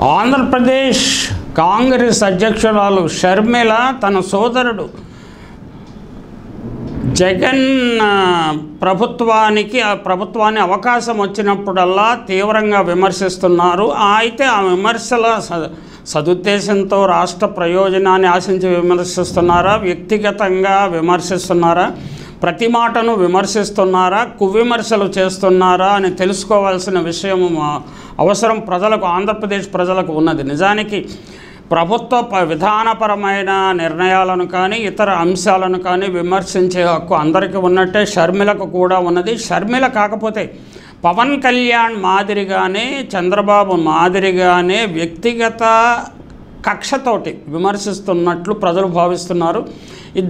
ఆంధ్రప్రదేశ్ కాంగ్రెస్ అధ్యక్షురాలు షర్మిల తన సోదరుడు జగన్ ప్రభుత్వాన్ని అవకాశం వచ్చినప్పుడల్లా తీవ్రంగా విమర్శిస్తున్నారు. అయితే ఆ విమర్శల సదుద్దేశంతో రాష్ట్ర ప్రయోజనాన్ని ఆశించి విమర్శిస్తున్నారా, వ్యక్తిగతంగా విమర్శిస్తున్నారా, ప్రతి మాటను విమర్శిస్తున్నారా, కువిమర్శలు చేస్తున్నారా అని తెలుసుకోవాల్సిన విషయం అవసరం ప్రజలకు, ఆంధ్రప్రదేశ్ ప్రజలకు ఉన్నది. నిజానికి ప్రభుత్వ విధానపరమైన నిర్ణయాలను కానీ ఇతర అంశాలను కానీ విమర్శించే హక్కు అందరికీ ఉన్నట్టే షర్మిలకు కూడా ఉన్నది. షర్మిల కాకపోతే పవన్ కళ్యాణ్ మాదిరిగానే, చంద్రబాబు మాదిరిగానే వ్యక్తిగత కక్షతోటి విమర్శిస్తున్నట్లు ప్రజలు భావిస్తున్నారు.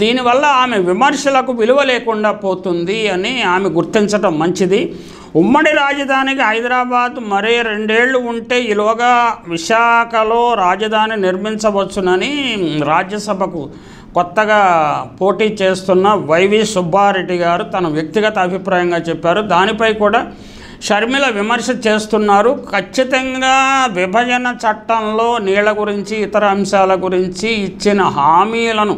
దీనివల్ల ఆమె విమర్శలకు విలువ లేకుండా పోతుంది అని ఆమె గుర్తించడం మంచిది. ఉమ్మడి రాజధానికి హైదరాబాద్ మరే 2 ఏళ్ళు ఉంటే ఈలోగా విశాఖలో రాజధాని నిర్మించవచ్చునని రాజ్యసభకు కొత్తగా పోటీ చేస్తున్న వైవి సుబ్బారెడ్డి గారు తన వ్యక్తిగత అభిప్రాయంగా చెప్పారు. దానిపై కూడా షర్మిల విమర్శ చేస్తున్నారు. ఖచ్చితంగా విభజన చట్టంలో నీళ్ల గురించి ఇతర అంశాల గురించి ఇచ్చిన హామీలను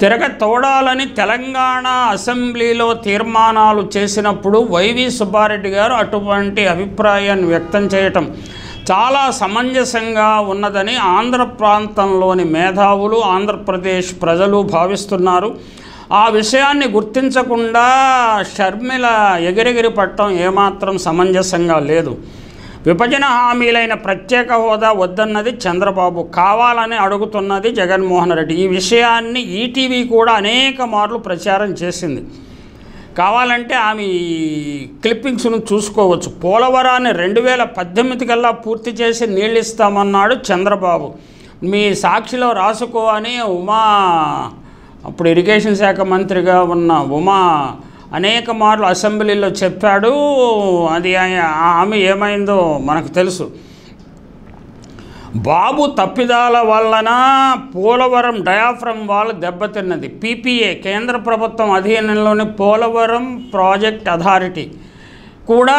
తిరగతోడాలని తెలంగాణ అసెంబ్లీలో తీర్మానాలు చేసినప్పుడు వైవి సుబ్బారెడ్డి గారు అటువంటి అభిప్రాయాన్ని వ్యక్తం చేయటం చాలా సమంజసంగా ఉన్నదని ఆంధ్ర ప్రాంతంలోని మేధావులు, ఆంధ్రప్రదేశ్ ప్రజలు భావిస్తున్నారు. ఆ విషయాన్ని గుర్తించకుండా షర్మిల ఎగిరెగిరి పట్టడం ఏమాత్రం సమంజసంగా లేదు. విభజన హామీలైన ప్రత్యేక హోదా వద్దన్నది చంద్రబాబు, కావాలని అడుగుతున్నది జగన్మోహన్ రెడ్డి. ఈ విషయాన్ని ఈటీవీ కూడా అనేక మార్లు ప్రచారం చేసింది. కావాలంటే ఆమె క్లిప్పింగ్స్ను చూసుకోవచ్చు. పోలవరాన్ని 2018 కల్లా పూర్తి చేసి నీళ్ళు ఇస్తామన్నాడు చంద్రబాబు. మీ సాక్షిలో రాసుకో అని అప్పుడు ఇరిగేషన్ శాఖ మంత్రిగా ఉన్న ఉమా అనేక మార్లు అసెంబ్లీలో చెప్పాడు. అది ఆమె ఏమైందో మనకు తెలుసు. బాబు తప్పిదాల వలన పోలవరం డయాఫ్రమ్ వాల్ దెబ్బతిన్నది. పీపీఏ కేంద్ర ప్రభుత్వం అధీనంలోని పోలవరం ప్రాజెక్ట్ అథారిటీ కూడా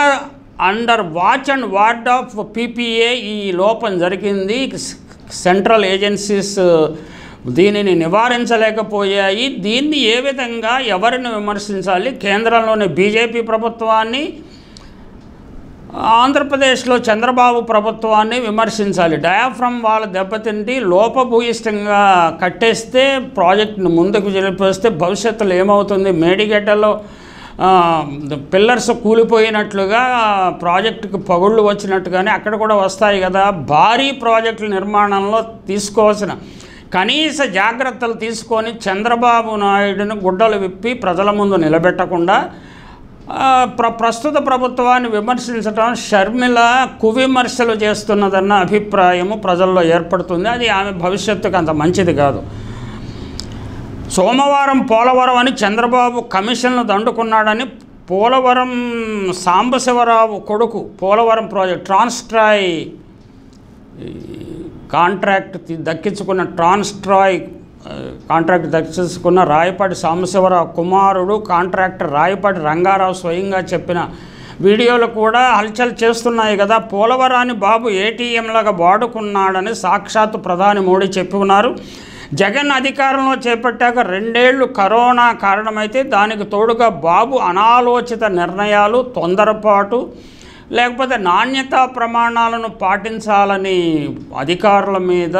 under watch and ward of PPA ఈ లోపం జరిగింది. సెంట్రల్ ఏజెన్సీస్ దీనిని నివారించలేకపోయాయి. దీన్ని ఏ విధంగా ఎవరిని విమర్శించాలి? కేంద్రంలోని బీజేపీ ప్రభుత్వాన్ని, ఆంధ్రప్రదేశ్లో చంద్రబాబు ప్రభుత్వాన్ని విమర్శించాలి. డయాఫ్రమ్ వాళ్ళ దెబ్బతింటి లోపభూయిష్టంగా కట్టేస్తే ప్రాజెక్టును ముందుకు జరిపేస్తే భవిష్యత్తులో ఏమవుతుంది? మేడిగడ్డలో పిల్లర్స్ కూలిపోయినట్లుగా ప్రాజెక్టుకు పగుళ్ళు వచ్చినట్టుగానే అక్కడ కూడా వస్తాయి కదా. భారీ ప్రాజెక్టుల నిర్మాణంలో తీసుకోవాల్సిన కనీస జాగ్రత్తలు తీసుకొని చంద్రబాబు నాయుడును గుడ్డలు విప్పి ప్రజల ముందు నిలబెట్టకుండా ప్రస్తుత ప్రభుత్వాన్ని విమర్శించడం షర్మిల కువిమర్శలు చేస్తున్నదన్న అభిప్రాయము ప్రజల్లో ఏర్పడుతుంది. అది ఆమె భవిష్యత్తుకు అంత మంచిది కాదు. సోమవారం పోలవరం అని చంద్రబాబు కమిషన్ను దండుకున్నాడని పోలవరం సాంబశివరావు కొడుకు పోలవరం ప్రాజెక్ట్ ట్రాన్స్ట్రాయ్ కాంట్రాక్ట్ దక్కించుకున్న రాయపాటి సాంబశివరావు కుమారుడు కాంట్రాక్టర్ రాయపాటి రంగారావు స్వయంగా చెప్పిన వీడియోలు కూడా హల్చల్ చేస్తున్నాయి కదా. పోలవరాన్ని బాబు ఏటీఎంలాగా వాడుకున్నాడని సాక్షాత్తు ప్రధాని మోడీ చెప్పి ఉన్నారు. జగన్ అధికారంలో చేపట్టాక 2 ఏళ్లు కరోనా కారణమైతే దానికి తోడుగా బాబు అనాలోచిత నిర్ణయాలు, తొందరపాటు లేకపోతే నాణ్యతా ప్రమాణాలను పాటించాలని అధికారుల మీద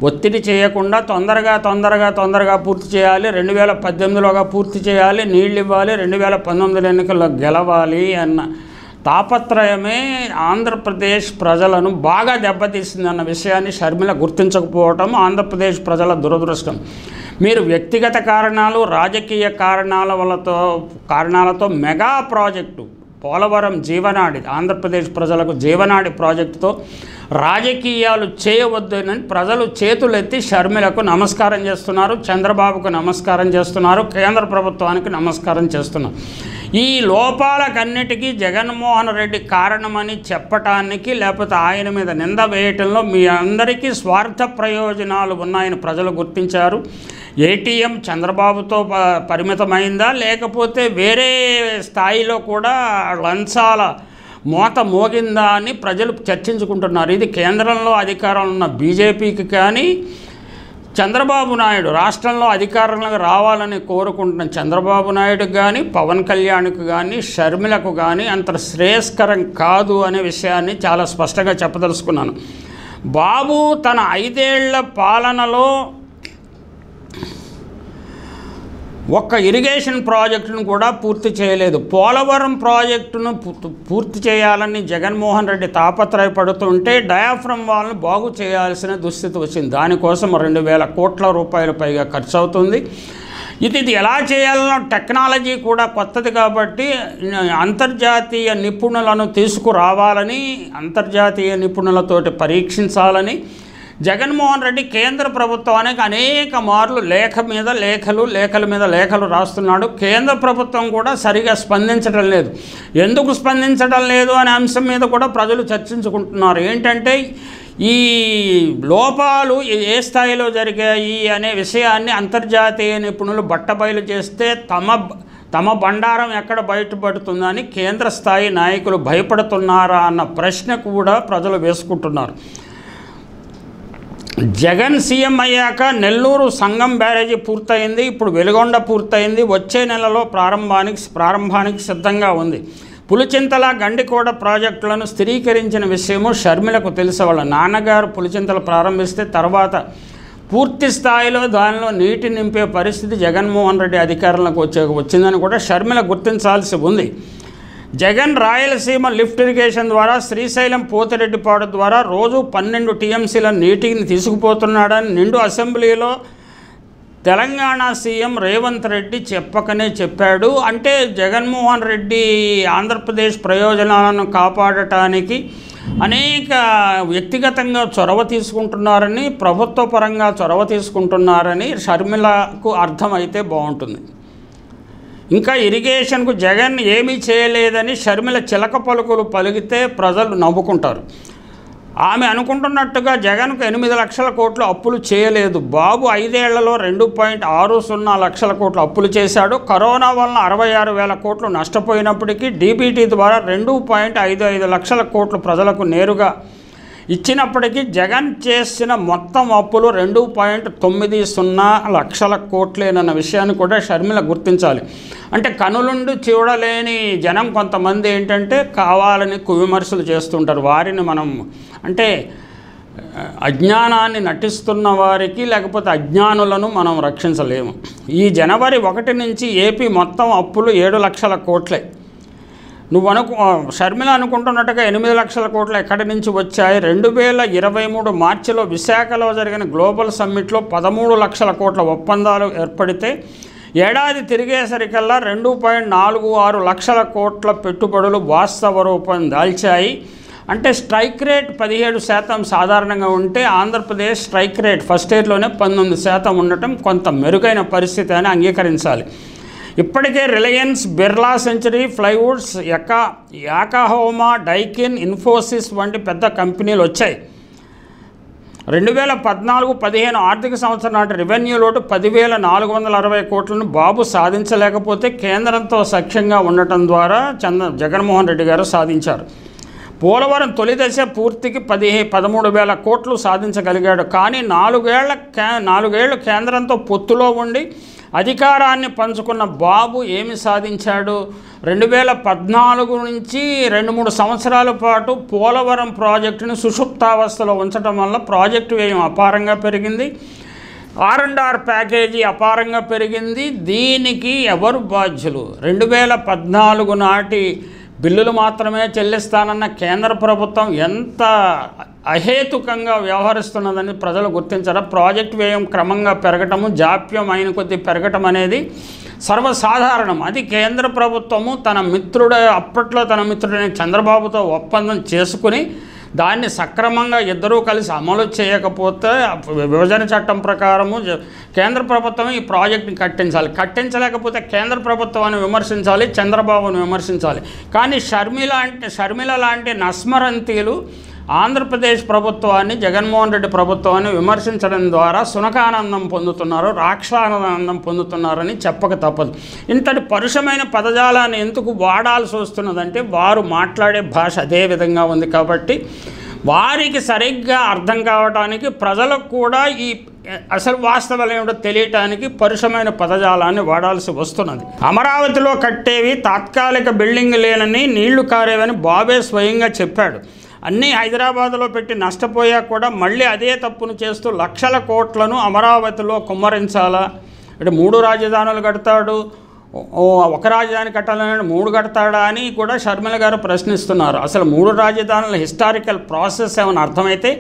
ఒత్తిడి చేయకుండా తొందరగా పూర్తి చేయాలి, 2018లోగా పూర్తి చేయాలి, నీళ్ళు ఇవ్వాలి, 2019 ఎన్నికల్లో గెలవాలి అన్న తాపత్రయమే ఆంధ్రప్రదేశ్ ప్రజలను బాగా దెబ్బతీసిందన్న విషయాన్ని షర్మిల గుర్తించకపోవటం ఆంధ్రప్రదేశ్ ప్రజల దురదృష్టం. మీరు వ్యక్తిగత కారణాలు, రాజకీయ కారణాలతో మెగా ప్రాజెక్టు పోలవరం జీవనాడి, ఆంధ్రప్రదేశ్ ప్రజలకు జీవనాడి ప్రాజెక్టుతో రాజకీయాలు చేయవద్దని ప్రజలు చేతులెత్తి షర్మిలకు నమస్కారం చేస్తున్నారు, చంద్రబాబుకు నమస్కారం చేస్తున్నారు, కేంద్ర ప్రభుత్వానికి నమస్కారం చేస్తున్నారు. ఈ లోపాలకన్నిటికీ జగన్మోహన్ రెడ్డి కారణమని చెప్పటానికి లేకపోతే ఆయన మీద నింద వేయటంలో మీ అందరికీ స్వార్థ ప్రయోజనాలు ఉన్నాయని ప్రజలు గుర్తించారు. ఏటీఎం చంద్రబాబుతో పరిమితమైందా లేకపోతే వేరే స్థాయిలో కూడా లంచాల మోత మోగిందా అని ప్రజలు చర్చించుకుంటున్నారు. ఇది కేంద్రంలో అధికారంలో ఉన్న బీజేపీకి కానీ, చంద్రబాబు నాయుడు రాష్ట్రంలో అధికారంలోకి రావాలని కోరుకుంటున్న చంద్రబాబు నాయుడుకి కానీ, పవన్ కళ్యాణ్కి కానీ, షర్మిలకు కానీ అంత శ్రేయస్కరం కాదు అనే విషయాన్ని చాలా స్పష్టంగా చెప్పదలుచుకున్నాను. బాబు తన 5 ఏళ్ల పాలనలో ఒక్క ఇరిగేషన్ ప్రాజెక్టును కూడా పూర్తి చేయలేదు. పోలవరం ప్రాజెక్టును పూర్తి చేయాలని జగన్మోహన్ రెడ్డి తాపత్రయపడుతుంటే డయాఫ్రమ్ వాల్ను బాగు చేయాల్సిన దుస్థితి వచ్చింది. దానికోసం 2,000 కోట్ల రూపాయల పైగా ఖర్చు అవుతుంది. ఇది ఎలా చేయాలనో టెక్నాలజీ కూడా కొత్తది కాబట్టి అంతర్జాతీయ నిపుణులను తీసుకురావాలని, అంతర్జాతీయ నిపుణులతోటి పరీక్షించాలని జగన్మోహన్ రెడ్డి కేంద్ర ప్రభుత్వానికి అనేక మార్లు లేఖల మీద లేఖలు రాస్తున్నాడు. కేంద్ర ప్రభుత్వం కూడా సరిగా స్పందించడం లేదు. ఎందుకు స్పందించడం లేదు అనే అంశం మీద కూడా ప్రజలు చర్చించుకుంటున్నారు. ఏంటంటే ఈ లోపాలు ఏ స్థాయిలో జరిగాయి అనే విషయాన్ని అంతర్జాతీయ నిపుణులు బట్టబయలు చేస్తే తమ బండారం ఎక్కడ బయటపడుతుందని కేంద్ర స్థాయి నాయకులు భయపడుతున్నారా అన్న ప్రశ్న కూడా ప్రజలు వేసుకుంటున్నారు. జగన్ సీఎం అయ్యాక నెల్లూరు సంగం బ్యారేజీ పూర్తయింది. ఇప్పుడు వెలుగొండ పూర్తయింది. వచ్చే నెలలో ప్రారంభానికి సిద్ధంగా ఉంది. పులిచింతల గండికోట ప్రాజెక్టులను స్థిరీకరించిన విషయము షర్మిలకు తెలిసే వాళ్ళ నాన్నగారు పులిచింతలు ప్రారంభిస్తే తర్వాత పూర్తి స్థాయిలో దానిలో నీటి నింపే పరిస్థితి జగన్మోహన్ రెడ్డి అధికారంలోకి వచ్చిందని కూడా షర్మిల గుర్తించాల్సి ఉంది. జగన్ రాయలసీమ లిఫ్ట్ ఇరిగేషన్ ద్వారా శ్రీశైలం పోతిరెడ్డిపాడు ద్వారా రోజు 12 టీఎంసీల నీటిని తీసుకుపోతున్నాడని నిండు అసెంబ్లీలో తెలంగాణ సీఎం రేవంత్ రెడ్డి చెప్పకనే చెప్పాడు. అంటే జగన్మోహన్ రెడ్డి ఆంధ్రప్రదేశ్ ప్రయోజనాలను కాపాడటానికి అనేక వ్యక్తిగతంగా చొరవ తీసుకుంటున్నారని, ప్రభుత్వ పరంగా చొరవ తీసుకుంటున్నారని షర్మిలకు అర్థమైతే బాగుంటుంది. ఇంకా ఇరిగేషన్కు జగన్ ఏమీ చేయలేదని షర్మిల చిలక పలుకులు పలికితే ప్రజలు నవ్వుకుంటారు. ఆమె అనుకుంటున్నట్టుగా జగన్కు 8 లక్షల కోట్లు అప్పులు చేయలేదు. బాబు 5 ఏళ్లలో 2.60 లక్షల కోట్లు అప్పులు చేశాడు. కరోనా వలన 66,000 కోట్లు నష్టపోయినప్పటికీ డీబీటీ ద్వారా 2.55 లక్షల కోట్లు ప్రజలకు నేరుగా ఇచ్చినప్పటికీ జగన్ చేసిన మొత్తం అప్పులు 2.90 లక్షల కోట్లేనన్న విషయాన్ని కూడా షర్మిల గుర్తించాలి. అంటే కనులుండి చూడలేని జనం కొంతమంది ఏంటంటే కావాలని విమర్శలు చేస్తుంటారు. వారిని మనం అంటే అజ్ఞానాన్ని నటిస్తున్న వారికి లేకపోతే అజ్ఞానులను మనం రక్షించలేము. ఈ జనవరి 1 నుంచి ఏపీ మొత్తం అప్పులు 7 లక్షల కోట్లే. షర్మిల అనుకుంటున్నట్టుగా 8 లక్షల కోట్లు ఎక్కడి నుంచి వచ్చాయి? 2023 మార్చిలో విశాఖలో జరిగిన గ్లోబల్ సమ్మిట్లో 13 లక్షల కోట్ల ఒప్పందాలు ఏర్పడితే ఏడాది తిరిగేసరికల్లా 2.46 లక్షల కోట్ల పెట్టుబడులు వాస్తవ రూపం దాల్చాయి. అంటే స్ట్రైక్ రేట్ 17% సాధారణంగా ఉంటే ఆంధ్రప్రదేశ్ స్ట్రైక్ రేట్ ఫస్ట్ ఇయర్లోనే 19% ఉండటం కొంత మెరుగైన పరిస్థితి అని అంగీకరించాలి. ఇప్పటికే Reliance, Birla century, plywoods, Yokohama, Daikin, Infosys వంటి పెద్ద కంపెనీలు వచ్చాయి. 2014-15 ఆర్థిక సంవత్సరం నాటి రెవెన్యూ లోటు 10,460 కోట్లను బాబు సాధించలేకపోతే కేంద్రంతో సఖ్యంగా ఉండటం ద్వారా జగన్మోహన్ రెడ్డి గారు సాధించారు. పోలవరం తొలి దశ పూర్తికి 13,000 కోట్లు సాధించగలిగాడు. కానీ 4 ఏళ్ళు కేంద్రంతో పొత్తులో ఉండి అధికారాన్ని పంచుకున్న బాబు ఏమి సాధించాడు? 2014 నుంచి 2-3 సంవత్సరాల పాటు పోలవరం ప్రాజెక్టును సుషుప్తావస్థలో ఉంచడం వల్ల ప్రాజెక్టు వ్యయం అపారంగా పెరిగింది. R&R ప్యాకేజీ అపారంగా పెరిగింది. దీనికి ఎవరు బాధ్యులు? 2014 నాటి బిల్లులు మాత్రమే చెల్లిస్తానన్న కేంద్ర ప్రభుత్వం ఎంత అహేతుకంగా వ్యవహరిస్తున్నదని ప్రజలు గుర్తించారు. ప్రాజెక్ట్ వ్యయం క్రమంగా పెరగటము, జాప్యం అయిన కొద్దీ పెరగటం అనేది సర్వసాధారణం. అది కేంద్ర ప్రభుత్వము అప్పట్లో తన మిత్రుడైన చంద్రబాబుతో ఒప్పందం చేసుకుని దాన్ని సక్రమంగా ఇద్దరూ కలిసి అమలు చేయకపోతే విభజన చట్టం ప్రకారము కేంద్ర ప్రభుత్వం ఈ ప్రాజెక్ట్ని కట్టించలేకపోతే కేంద్ర ప్రభుత్వాన్ని విమర్శించాలి, చంద్రబాబును విమర్శించాలి. కానీ షర్మిల లాంటి నస్మరంతీలు ఆంధ్రప్రదేశ్ ప్రభుత్వాన్ని, జగన్మోహన్ రెడ్డి ప్రభుత్వాన్ని విమర్శించడం ద్వారా సునకానందం పొందుతున్నారు, రాక్షానందం పొందుతున్నారని చెప్పక తప్పదు. ఇంతటి పరుషమైన పదజాలాన్ని ఎందుకు వాడాల్సి వస్తున్నదంటే వారు మాట్లాడే భాష అదే విధంగా ఉంది కాబట్టి వారికి సరిగ్గా అర్థం కావడానికి, ప్రజలకు కూడా ఈ అసలు వాస్తవాలు ఏమిటో తెలియటానికి పరుషమైన పదజాలాన్ని వాడాల్సి వస్తున్నది. అమరావతిలో కట్టేవి తాత్కాలిక బిల్డింగ్ లేనని, నీళ్లు కారేవని బాబే స్వయంగా చెప్పాడు. అన్నీ హైదరాబాద్లో పెట్టి నష్టపోయా కూడా మళ్ళీ అదే తప్పును చేస్తూ లక్షల కోట్లను అమరావతిలో కుమ్మరించాలా? అంటే 3 రాజధానులు కడతాడు, ఒక రాజధాని కట్టాలని 3 కడతాడా అని కూడా షర్మిల గారు ప్రశ్నిస్తున్నారు. అసలు 3 రాజధానుల హిస్టారికల్ ప్రాసెస్ ఏమైనా అర్థమైతే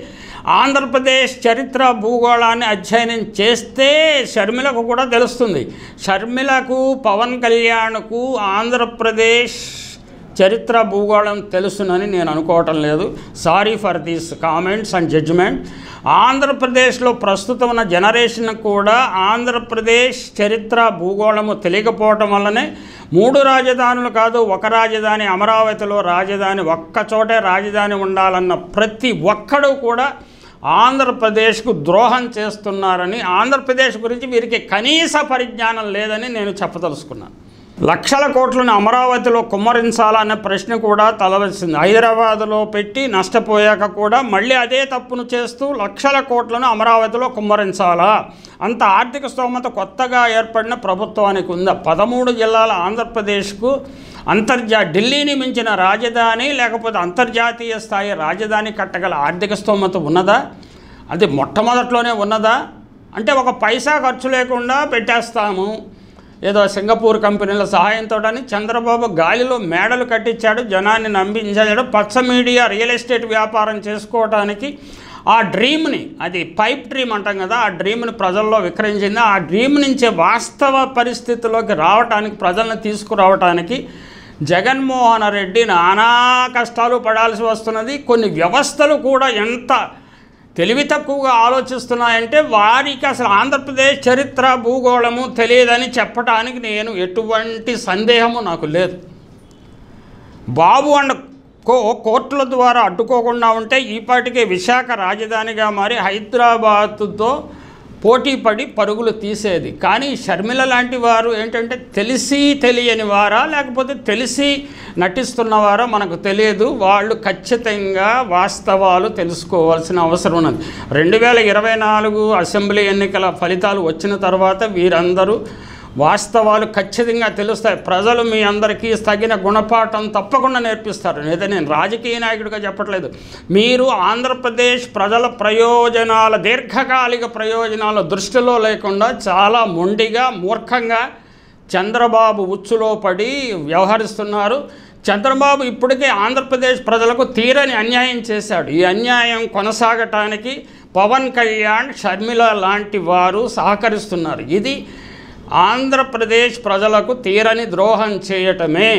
ఆంధ్రప్రదేశ్ చరిత్ర భూగోళాన్ని అధ్యయనం చేస్తే షర్మిలకు కూడా తెలుస్తుంది. షర్మిలకు, పవన్ కళ్యాణ్కు ఆంధ్రప్రదేశ్ చరిత్ర భూగోళం తెలుసునని నేను అనుకోవటం లేదు. Sorry for these comments and judgement. ఆంధ్రప్రదేశ్లో ప్రస్తుతం ఉన్న జనరేషన్ కూడా ఆంధ్రప్రదేశ్ చరిత్ర భూగోళము తెలియకపోవటం వల్లనే 3 రాజధానులు కాదు, ఒక రాజధాని, అమరావతిలో రాజధాని, ఒక్కచోటే రాజధాని ఉండాలన్న ప్రతి ఒక్కడూ కూడా ఆంధ్రప్రదేశ్కు ద్రోహం చేస్తున్నారని, ఆంధ్రప్రదేశ్ గురించి వీరికి కనీస పరిజ్ఞానం లేదని నేను చెప్పదలుచుకున్నాను. లక్షల కోట్లను అమరావతిలో కుమ్మరించాలన్న ప్రశ్న కూడా తలవచ్చింది. హైదరాబాదులో పెట్టి నష్టపోయాక కూడా మళ్ళీ అదే తప్పును చేస్తూ లక్షల కోట్లను అమరావతిలో కుమ్మరించాలా? అంత ఆర్థిక స్తోమత కొత్తగా ఏర్పడిన ప్రభుత్వానికి ఉందా? 13 జిల్లాల ఆంధ్రప్రదేశ్కు ఢిల్లీని మించిన రాజధాని లేకపోతే అంతర్జాతీయ స్థాయి రాజధాని కట్టగల ఆర్థిక స్తోమత ఉన్నదా? అది మొట్టమొదట్లోనే ఉన్నదా? అంటే ఒక పైసా ఖర్చు లేకుండా పెట్టేస్తాము, ఏదో సింగపూర్ కంపెనీల సహాయంతో అని చంద్రబాబు గాలిలో మేడలు కట్టించాడు, జనాన్ని నమ్మించాడు. పచ్చ మీడియా రియల్ ఎస్టేట్ వ్యాపారం చేసుకోవడానికి ఆ డ్రీమ్ని, అది పైప్ డ్రీమ్ అంటాం కదా, ఆ డ్రీమ్ని ప్రజల్లో విక్రయించింది. ఆ డ్రీమ్ నుంచే వాస్తవ పరిస్థితిలోకి రావడానికి, ప్రజలను తీసుకురావడానికి జగన్మోహన్ రెడ్డి నానా కష్టాలు పడాల్సి వస్తున్నది. కొన్ని వ్యవస్థలు కూడా ఎంత తెలివి తక్కువగా ఆలోచిస్తున్నాయంటే వారికి అసలు ఆంధ్రప్రదేశ్ చరిత్ర భూగోళము తెలియదని చెప్పడానికి నేను ఎటువంటి సందేహము నాకు లేదు. బాబు అండ్ కోర్టుల ద్వారా అడ్డుకోకుండా ఉంటే ఈపాటికే విశాఖ రాజధానిగా మారి హైదరాబాద్తో పోటీ పడి పరుగులు తీసేది. కానీ షర్మిల లాంటి వారు ఏంటంటే తెలిసి తెలియని వారా లేకపోతే తెలిసి నటిస్తున్నవారా మనకు తెలియదు. వాళ్ళు ఖచ్చితంగా వాస్తవాలు తెలుసుకోవాల్సిన అవసరం ఉన్నది. 2024 అసెంబ్లీ ఎన్నికల ఫలితాలు వచ్చిన తర్వాత వీరందరూ వాస్తవాలు ఖచ్చితంగా తెలుస్తాయి. ప్రజలు మీ అందరికీ తగిన గుణపాఠం తప్పకుండా నేర్పిస్తారు. లేదా నేను రాజకీయ నాయకుడిగా చెప్పట్లేదు. మీరు ఆంధ్రప్రదేశ్ ప్రజల ప్రయోజనాల, దీర్ఘకాలిక ప్రయోజనాల దృష్టిలో లేకుండా చాలా మొండిగా, మూర్ఖంగా చంద్రబాబు ఉచ్చులో పడి వ్యవహరిస్తున్నారు. చంద్రబాబు ఇప్పటికే ఆంధ్రప్రదేశ్ ప్రజలకు తీరని అన్యాయం చేశాడు. ఈ అన్యాయం కొనసాగటానికి పవన్ కళ్యాణ్, షర్మిల లాంటి వారు సహకరిస్తున్నారు. ఇది ఆంధ్రప్రదేశ్ ప్రజలకు తీరని ద్రోహం చేయటమే.